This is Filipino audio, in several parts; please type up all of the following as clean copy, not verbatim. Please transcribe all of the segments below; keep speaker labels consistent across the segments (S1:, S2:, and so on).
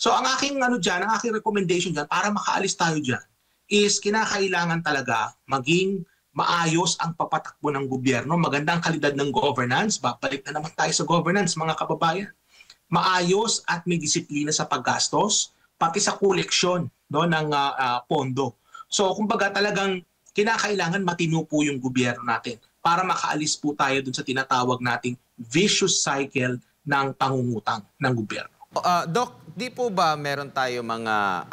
S1: So ang aking ano diyan, ang aking recommendation diyan para makaalis tayo diyan is kinakailangan talaga maging maayos ang papatakbo ng gobyerno, magandang kalidad ng governance, babalik na naman tayo sa governance mga kababayan. Maayos at may disiplina sa paggastos, pati sa koleksyon no, ng pondo. So kumbaga talagang kinakailangan matino po yung gobyerno natin para makaalis po tayo dun sa tinatawag nating vicious cycle ng pangungutang ng gobyerno.
S2: Doc, di po ba meron tayo mga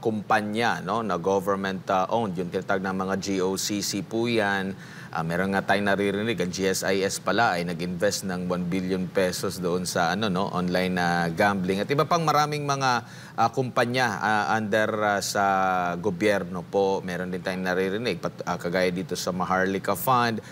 S2: kumpanya no, na government owned, yung tinatawag ng mga GOCC po yan. Meron nga tayong naririnig, ang GSIS pala ay nag-invest ng 1 billion pesos doon sa online gambling. At iba pang maraming mga kumpanya under sa gobyerno po. Meron din tayong naririnig, kagaya dito sa Maharlika Fund.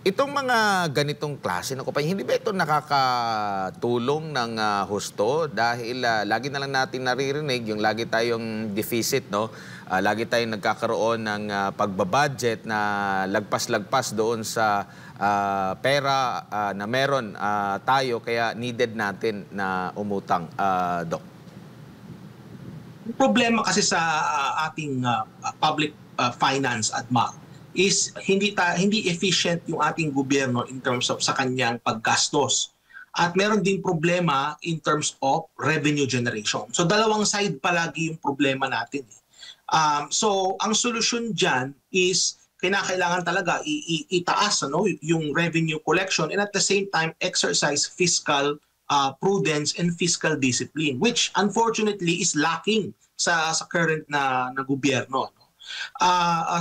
S2: Itong mga ganitong klase ng kumpanya, hindi ba ito nakakatulong ng husto? Dahil lagi na lang natin naririnig yung lagi tayong deficit, no? Lagi tayong nagkakaroon ng pagbabudget na lagpas-lagpas doon sa pera na meron tayo, kaya needed natin na umutang, Doc.
S1: Yung problema kasi sa ating public finance at is hindi efficient yung ating gobyerno in terms of sa kanyang paggastos. At meron din problema in terms of revenue generation. So dalawang side palagi yung problema natin. So ang solusyon dyan is kinakailangan talaga itaas yung revenue collection and at the same time exercise fiscal prudence and fiscal discipline, which unfortunately is lacking sa current na gobyerno.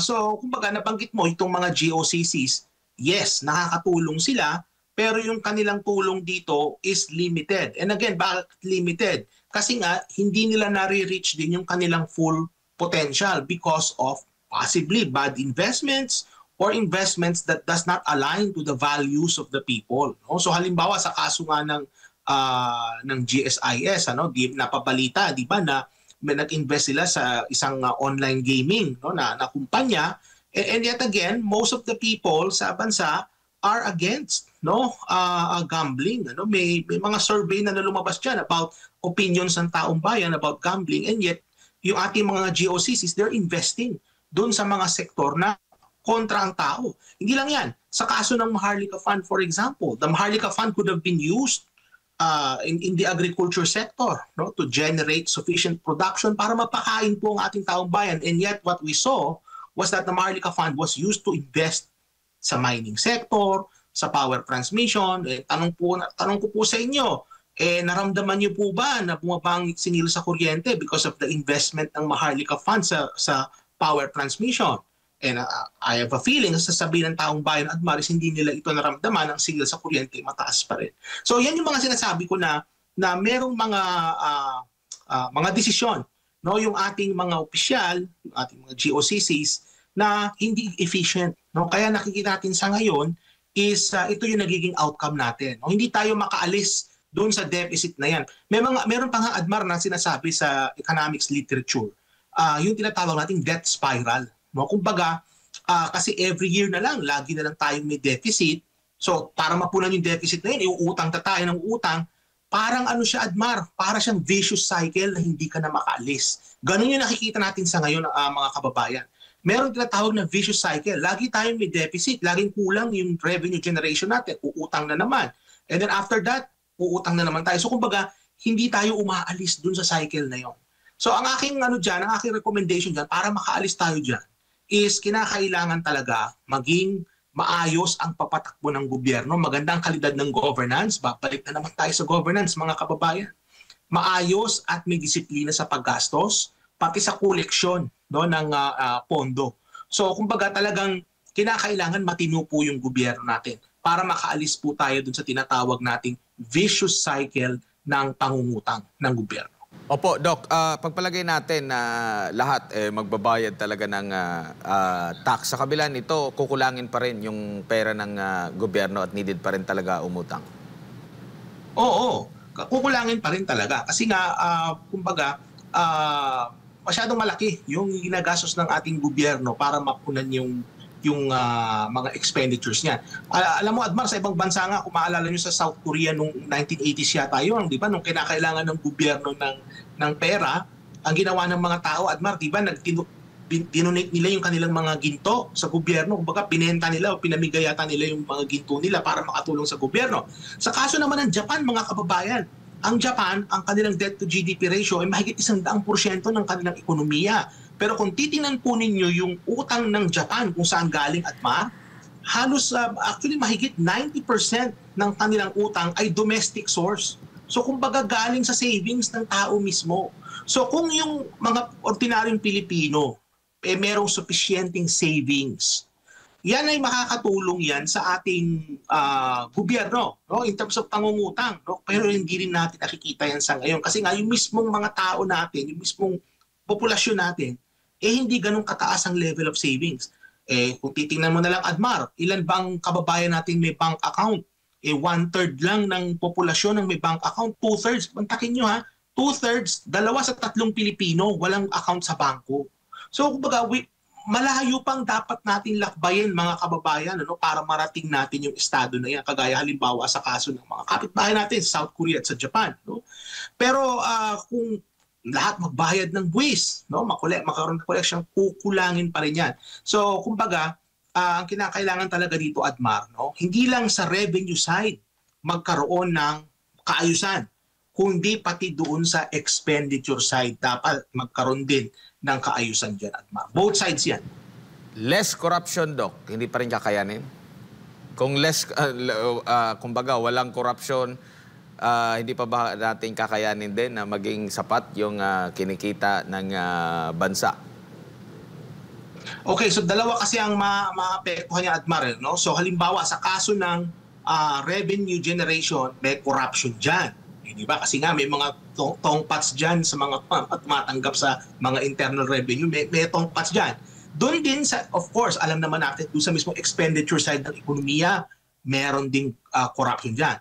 S1: So, kumbaga nabanggit mo itong mga GOCCs, yes, nakakatulong sila, pero yung kanilang tulong dito is limited. And again, bakit limited? Kasi nga, hindi nila nare-reach din yung kanilang full potential because of possibly bad investments or investments that does not align to the values of the people. So, halimbawa, sa kaso nga ng GSIS, napabalita, di ba, na may nag-invest sila sa isang online gaming na kumpanya, and yet again most of the people sa bansa are against gambling. May mga survey na lumabas diyan about opinions ng taong bayan about gambling, and yet yung ating mga GOCCs, they're investing doon sa mga sektor na kontra ang tao. Hindi lang yan, sa kaso ng Maharlika Fund, for example, the Maharlika Fund could have been used in the agriculture sector to generate sufficient production para mapakain po ang ating taong bayan. And yet what we saw was that the Maharlika Fund was used to invest sa mining sector, sa power transmission. Tanong ko po sa inyo, naramdaman niyo po ba na bumabang singil sa kuryente because of the investment ng Maharlika Fund sa power transmission? And I have a feeling na sasabihin ng taong bayan at maris hindi nila ito naramdaman, ang singil sa kuryente mataas pa rin. So yan yung mga sinasabi ko na merong mga desisyon yung ating mga opisyal, yung ating mga GOCCs na hindi efficient. Kaya nakikita natin sa ngayon is ito yung nagiging outcome natin. Hindi tayo makaalis doon sa deficit na yan. Meron pa nga Admar na sinasabi sa economics literature, yung tinatawag nating debt spiral. Kumbaga, kasi every year na lang, lagi na lang tayong may deficit. So, para mapunan yung deficit na yun, iuutang tayo ng utang, parang siya, Admar, para siyang vicious cycle na hindi ka na makaalis. Ganun yung nakikita natin sa ngayon, mga kababayan. Meron tinatawag na vicious cycle. Lagi tayong may deficit, laging kulang yung revenue generation natin, uutang na naman. And then after that, uutang na naman tayo. So, kumbaga, hindi tayo umaalis dun sa cycle na yun. So, ang aking recommendation dyan, para makaalis tayo dyan, is kinakailangan talaga maging maayos ang papatakbo ng gobyerno, magandang kalidad ng governance, babalik na naman tayo sa governance mga kababayan. Maayos at may disiplina sa paggastos, pati sa koleksyon ng pondo. So kumbaga talagang kinakailangan matino po yung gobyerno natin para makaalis po tayo dun sa tinatawag nating vicious cycle ng pangungutang ng gobyerno.
S2: Opo, Doc, pagpalagay natin na lahat magbabayad talaga ng tax. Sa kabila nito, kukulangin pa rin yung pera ng gobyerno at needed pa rin talaga umutang.
S1: Oo, kukulangin pa rin talaga. Kasi nga, kumbaga, masyadong malaki yung ginagastos ng ating gobyerno para mapunan yung mga expenditures niya. Alam mo, Admar, sa ibang bansa nga, kung maalala nyo sa South Korea nung 1980s yata yun, di ba? Nung kinakailangan ng gobyerno ng pera, ang ginawa ng mga tao, Admar, di ba, dinonate nila yung kanilang mga ginto sa gobyerno. Kumbaga, binenta nila o pinamigay yata nila yung mga ginto nila para makatulong sa gobyerno. Sa kaso naman ng Japan, mga kababayan, ang Japan, ang kanilang debt to GDP ratio ay mahigit 100% ng kanilang ekonomiya. Pero kung titingnan po ninyo yung utang ng Japan kung saan galing, Admar, halos actually mahigit 90% ng kanilang utang ay domestic source. So kumbaga galing sa savings ng tao mismo. So kung yung mga ordinaryong Pilipino merong sufficienting savings, yan ay makakatulong yan sa ating gobyerno, no? In terms of pangungutang. No? Pero hindi rin natin nakikita yan sa ngayon. Kasi nga yung mismong mga tao natin, yung mismong populasyon natin, hindi ganun kataas ang level of savings. Kung titingnan mo na lang, Admar, ilan bang kababayan natin may bank account? 1/3 lang ng populasyon ang may bank account. 2/3, bantakin nyo ha, 2/3, 2 sa 3 Pilipino walang account sa bangko. So, kumbaga, malayo pang dapat natin lakbayin, mga kababayan, para marating natin yung estado na yan. Kagaya halimbawa sa kaso ng mga kapitbahay natin sa South Korea at sa Japan. No? Pero kung lahat magbayad ng buwis, no? Makaroon ng koleksyon, kukulangin pa rin yan. So, kumbaga, ang kinakailangan talaga dito, Admar, no? Hindi lang sa revenue side magkaroon ng kaayusan, kundi pati doon sa expenditure side dapat magkaroon din ng kaayusan dyan, Admar. Both sides yan.
S2: Less corruption, Doc, hindi pa rin kakayanin? Kung kumbaga, walang corruption, hindi pa ba natin kakayanin din na maging sapat yung kinikita ng bansa?
S1: Okay, so dalawa kasi ang maapektuhan niya, Admar. No? So halimbawa, sa kaso ng revenue generation, may corruption dyan. Di ba? Kasi nga may mga tongpats dyan sa mga tumatanggap sa mga internal revenue, may tongpats dyan. Doon din, of course, alam naman natin, doon sa mismo expenditure side ng ekonomiya, meron ding corruption dyan.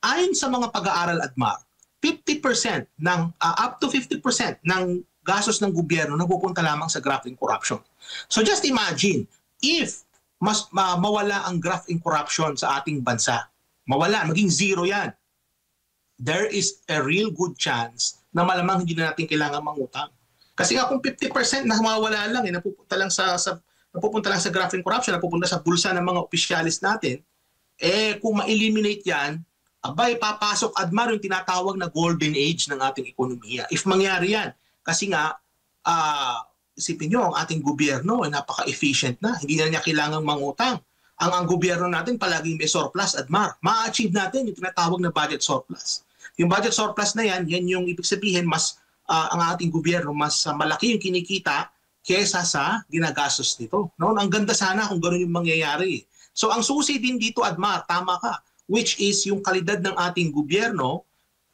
S1: Ayon sa mga pag-aaral, Admar, 50% up to 50% ng gastos ng gobyerno napupunta lamang sa graft and corruption. So just imagine, if mawala ang graft and corruption sa ating bansa, mawala, maging zero yan, there is a real good chance na malamang hindi na natin kailangan mangutang. Kasi nga kung 50% na mawala lang, napupunta lang sa graft and corruption, napupunta sa bulsa ng mga opisyalis natin, kung ma-eliminate yan, abay, papasok, Admar, yung tinatawag na golden age ng ating ekonomiya. If mangyari yan, kasi nga, isipin nyo, ang ating gobyerno ay napaka-efficient na. Hindi na niya kailangang mangutang. Ang gobyerno natin palaging may surplus, Admar. Ma-achieve natin yung tinatawag na budget surplus. Yung budget surplus na yan yung ibig sabihin, mas ang ating gobyerno, mas malaki yung kinikita kesa sa ginagastos nito. No? Ang ganda sana kung gano'n yung mangyayari. So ang susi din dito, Admar, tama ka, which is yung kalidad ng ating gobyerno,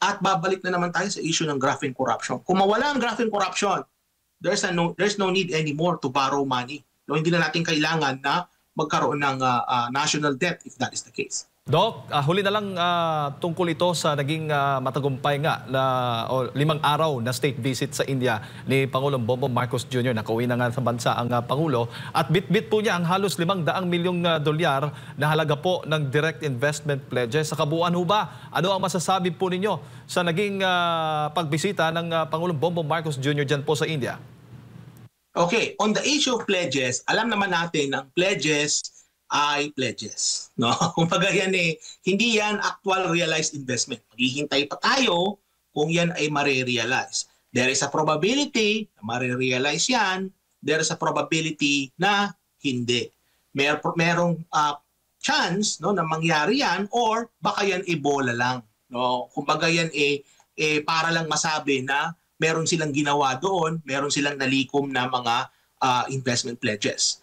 S1: at babalik na naman tayo sa issue ng graft and corruption. Kung mawala ang graft and corruption, there's no need anymore to borrow money. No, hindi na natin kailangan na magkaroon ng national debt if that is the case.
S3: Doc, huli na lang tungkol ito sa naging matagumpay nga na 5 araw na state visit sa India ni Pangulong Bongbong Marcos Jr. Nakauwi na nga sa bansa ang Pangulo at bit-bit po niya ang halos 500 milyong dolyar na halaga po ng direct investment pledges. Sa kabuuan ho ba, ano ang masasabi po ninyo sa naging pagbisita ng Pangulong Bongbong Marcos Jr. dyan po sa India?
S1: Okay, on the issue of pledges, alam naman natin ang pledges ay pledges. No? Kumbaga yan hindi yan actual realized investment. Maghihintay pa tayo kung yan ay marirealize. There is a probability na marirealize yan. There is a probability na hindi. Merong chance, no, na mangyari yan, or baka yan bola lang. No? Kumbaga yan para lang masabi na meron silang ginawa doon, meron silang nalikom na mga investment pledges.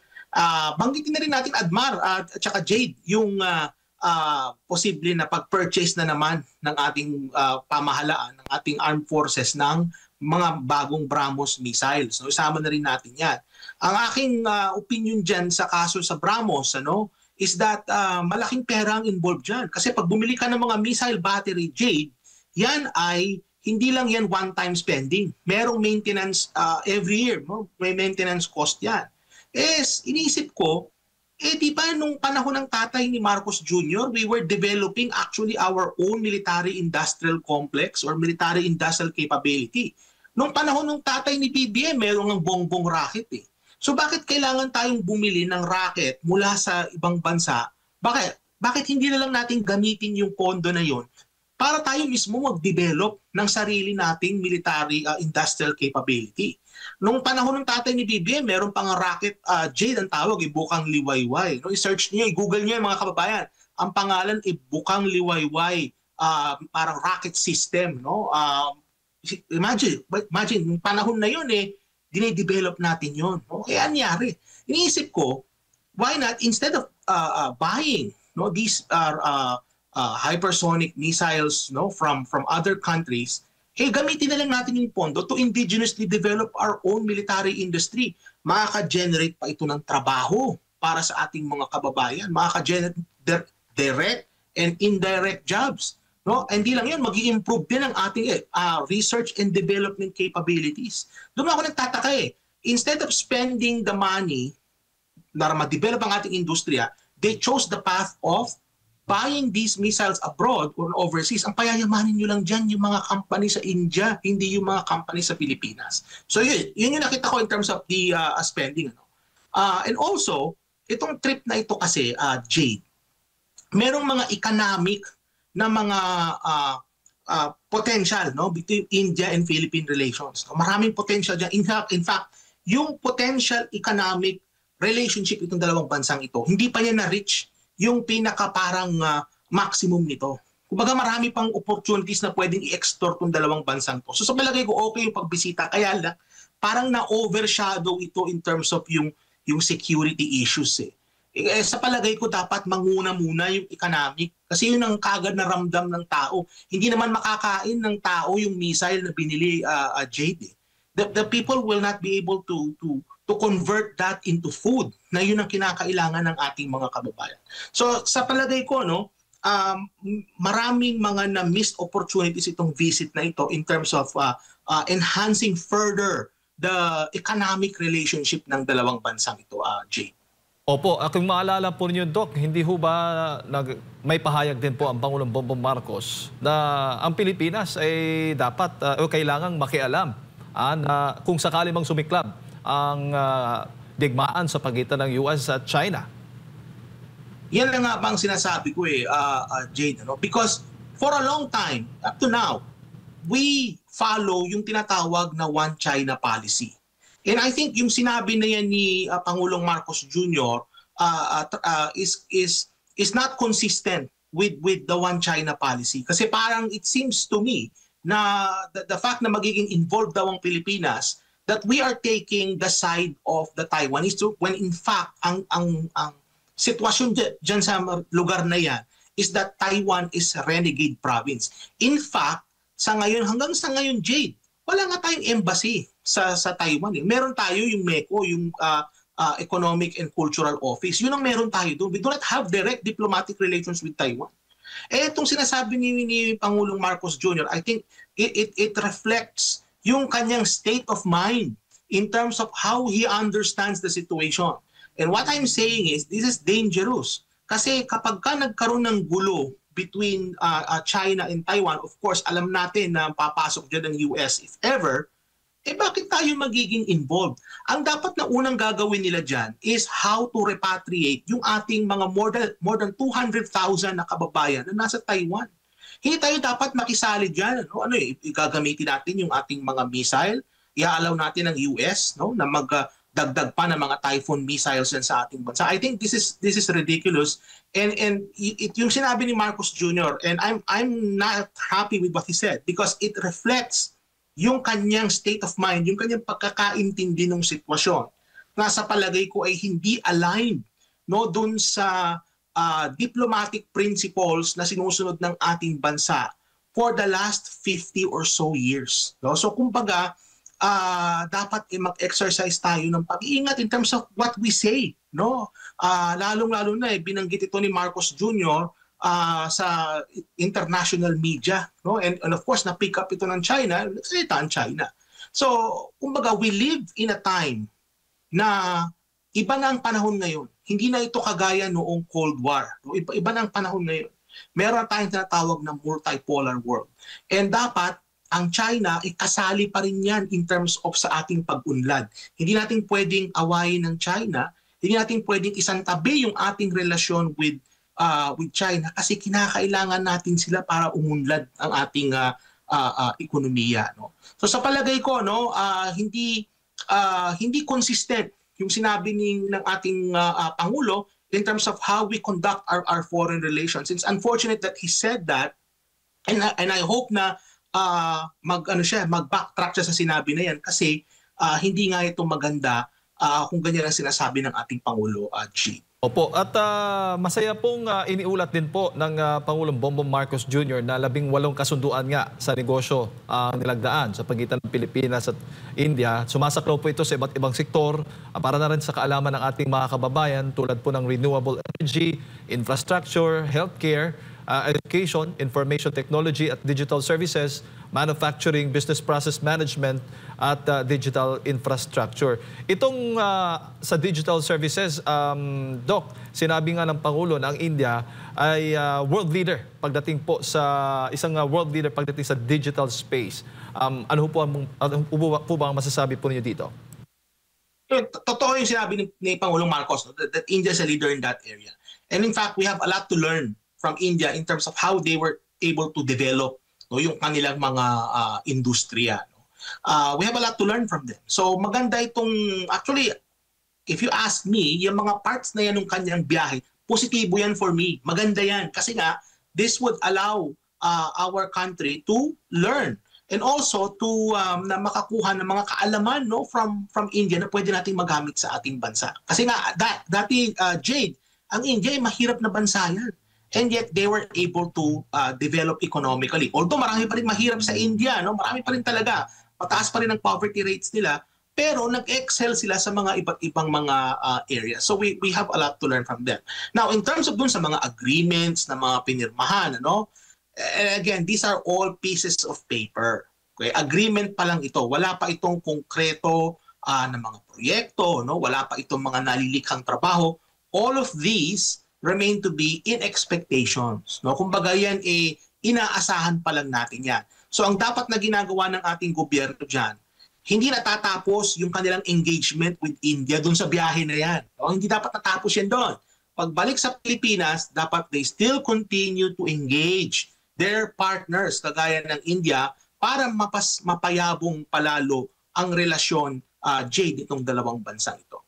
S1: Banggitin na rin natin, Admar at saka Jade, yung posible na pag-purchase na naman ng ating pamahalaan, ng ating armed forces ng mga bagong BrahMos missiles. No? Isama na rin natin yan. Ang aking opinion dyan sa kaso sa BrahMos is that malaking pera ang involved dyan. Kasi pag bumili ka ng mga missile battery, Jade, yan ay hindi lang yan one-time spending. Merong maintenance every year. No? May maintenance cost yan. Iniisip ko, Di ba nung panahon ng tatay ni Marcos Jr., we were developing actually our own military-industrial complex or military-industrial capability. Nung panahon ng tatay ni BBM, meron ng bongbong rocket eh. So bakit kailangan tayong bumili ng rocket mula sa ibang bansa? Bakit hindi na lang natin gamitin yung pondo na yon para tayo mismo mag-develop ng sarili nating military-industrial capability? Nung panahon ng tatay ni BBM, meron pang rocket, Jade ang tawag, Bukang Liwayway. No, i-search niyo, i-google niyo mga kababayan. Ang pangalan Bukang Liwayway, parang rocket system. No? Imagine, yung panahon na yun dine-develop natin yun. No? Kaya anyari. Iniisip ko, why not, instead of buying these hypersonic missiles from other countries, gamitin na lang natin yung pondo to indigenously develop our own military industry. Makaka-generate pa ito ng trabaho para sa ating mga kababayan. Makaka-generate direct and indirect jobs. No? Hindi lang yun, mag-i-improve din ang ating research and development capabilities. Doon ako nagtataka Instead of spending the money na ma-develop ang ating industriya, they chose the path of buying these missiles abroad or overseas. Ang payayamanin nyo lang dyan yung mga company sa India, hindi yung mga company sa Pilipinas. So yun yung nakita ko in terms of the spending. And also, itong trip na ito kasi, Jade, merong mga economic na mga potential between India and Philippine relations. Maraming potential dyan. In fact, yung potential economic relationship itong dalawang bansang ito, hindi pa niya na-reach yung pinaka parang maximum nito. Kumbaga marami pang opportunities na pwedeng i-explore tong dalawang bansang to. So sa palagay ko okay yung pagbisita, kaya lang parang na-overshadow ito in terms of yung security issues sa palagay ko dapat manguna muna yung economic kasi yun ang kagad na ramdam ng tao. Hindi naman makakain ng tao yung missile na binili Jade. The people will not be able to convert that into food na yun ang kinakailangan ng ating mga kababayan. So sa palagay ko maraming mga na-missed opportunities itong visit na ito in terms of enhancing further the economic relationship ng dalawang bansang ito, Jay.
S3: Opo, kung maalala po ninyo, Doc, hindi ho ba may pahayag din po ang Pangulong Bongbong Marcos na ang Pilipinas ay dapat o kailangang makialam na kung sakali mang sumiklab ang digmaan sa pagitan ng US at China?
S1: Yan na nga bang sinasabi ko Jade, because for a long time, up to now, we follow yung tinatawag na One China policy. And I think yung sinabi na yan ni Pangulong Marcos Jr. Is not consistent with the One China policy. Kasi parang it seems to me na the fact na magiging involved daw ang Pilipinas, that we are taking the side of the Taiwanese when in fact ang sitwasyon dyan sa lugar na yan is that Taiwan is a renegade province. In fact, hanggang sa ngayon, Jade, wala nga tayong embassy sa Taiwan. Meron tayo yung MECO, yung Economic and Cultural Office. Yun ang meron tayo doon. We do not have direct diplomatic relations with Taiwan. Itong sinasabi ni Pangulong Marcos Jr., I think it reflects yung kanyang state of mind in terms of how he understands the situation. And what I'm saying is, this is dangerous. Kasi kapag ka nagkaroon ng gulo between China and Taiwan, of course, alam natin na papasok dyan ng US if ever, bakit tayo magiging involved? Ang dapat na unang gagawin nila dyan is how to repatriate yung ating mga more than 200,000 na kababayan na nasa Taiwan. Hindi tayo dapat makisali dyan. Igagamitin natin yung ating mga missile, i-allow natin ng US na magdagdag pa ng mga Typhoon missiles yan sa ating bansa. I think this is ridiculous. And yung sinabi ni Marcos Jr., and I'm not happy with what he said because it reflects yung kanyang state of mind, yung kanyang pagkakaintindi ng sitwasyon na sa palagay ko ay hindi aligned dun sa diplomatic principles na sinusunod ng ating bansa for the last 50 or so years. So kumbaga, dapat mag-exercise tayo ng pag-iingat in terms of what we say. Lalong-lalo na binanggit ito ni Marcos Jr. Sa international media. And of course, na-pick up ito ng China, nagsalita ang China. So kumbaga, we live in a time na iba na ang panahon ngayon. Hindi na ito kagaya noong Cold War. No? Iba na ang panahon ngayon. Meron tayong tinatawag na multipolar world. And dapat ang China kasali pa rin yan in terms of sa ating pag-unlad. Hindi natin pwedeng awayin ng China, hindi natin pwedeng isantabi yung ating relasyon with China kasi kinakailangan natin sila para umunlad ang ating ekonomiya. No? So sa palagay ko, no, hindi consistent yung sinabi ng ating Pangulo in terms of how we conduct our foreign relations. It's unfortunate that he said that, and I hope na mag-backtrack siya sa sinabi na yan kasi hindi nga ito maganda kung ganyan ang sinasabi ng ating Pangulo, G.
S3: Opo, at masaya pong iniulat din po ng Pangulong Bongbong Marcos Jr. na 18 kasunduan nga sa negosyo ang nilagdaan sa pagitan ng Pilipinas at India. Sumasaklaw po ito sa iba't ibang sektor para na rin sa kaalaman ng ating mga kababayan tulad po ng renewable energy, infrastructure, healthcare, education, information technology at digital services, manufacturing, business process management at digital infrastructure. Itong sa digital services, Doc, sinabi nga ng Pangulo na ang India ay world leader pagdating po sa world leader pagdating sa digital space. Ano po ba ang masasabi po niyo dito?
S1: Totoo yung sinabi ni Pangulong Marcos, no, that India is a leader in that area. And in fact, we have a lot to learn from India in terms of how they were able to develop, no, yung kanilang mga industriya. No? We have a lot to learn from them. So maganda itong, actually, if you ask me, yung mga parts na yan ng kanyang biyahe, positibo yan for me. Maganda yan. Kasi nga, this would allow our country to learn and also to na makakuha ng mga kaalaman, no, from India na pwede nating magamit sa ating bansa. Kasi nga, dati, Jade, ang India ay mahirap na bansa yan. And yet they were able to develop economically. Although marami pa rin mahirap sa India, no? Marami pa rin talaga. Mataas pa rin ang poverty rates nila, pero nag-excel sila sa mga iba't ibang mga areas. So we have a lot to learn from them. Now, in terms of dun sa mga agreements na mga pinirmahan, ano? Again, these are all pieces of paper. Okay? Agreement pa lang ito. Wala pa itong konkreto na mga proyekto, no? Wala pa itong mga nalilikhang trabaho. All of these remain to be in expectations. No? Kumbaga yan, inaasahan pa lang natin yan. So ang dapat na ginagawa ng ating gobyerno dyan, hindi natatapos yung kanilang engagement with India dun sa biyahe na yan. No? Hindi dapat natapos yan doon. Pagbalik sa Pilipinas, dapat they still continue to engage their partners, kagaya ng India, para mapayabong palalo ang relasyon, Jade, itong dalawang bansang ito.